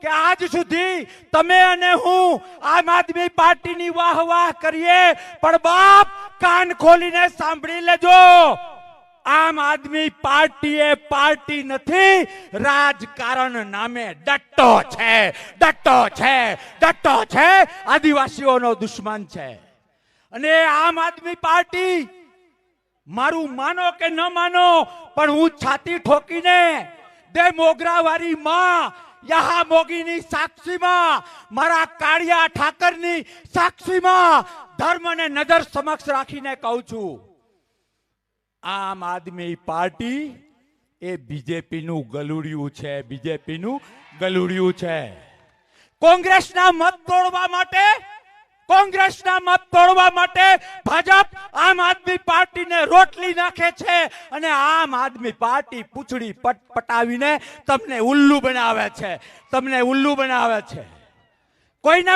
કે આજ સુધી તમે અને હું આમ આદમી પાર્ટીની વાહ કરીએ, પણ બાપ કાન ખોલીને સાંભળી લેજો, આમ આદમી પાર્ટી એ પાર્ટી નથી, રાજકારણ નામે ડટ્ટો છે, ડટ્ટો છે, ડટ્ટો છે, આદિવાસીઓનો દુશ્મન છે। અને આમ આદમી પાર્ટી મારું માનો કે ન માનો, પણ હું છાતી ઠોકીને દે મોગરાવાળી માં યહા મોગીની સાક્ષીમાં, મારા કાળિયા ઠાકરની સાક્ષીમાં ધર્મને નજર સમક્ષ રાખીને કહું છું, આમ આદમી પાર્ટી એ બીજેપીનું ગલુડિયું છે, બીજેપીનું ગલુડિયું છે। કોંગ્રેસના મત તોડવા માટે, કોંગ્રેસના મત તોડવા માટે ભાજપ આમ આદમી પાર્ટીને રોટલી નાખે છે, અને આમ આદમી પાર્ટી પૂંછડી પટાવીને તમને ઉલ્લુ બનાવે છે, તમને ઉલ્લુ બનાવે છે। કોઈના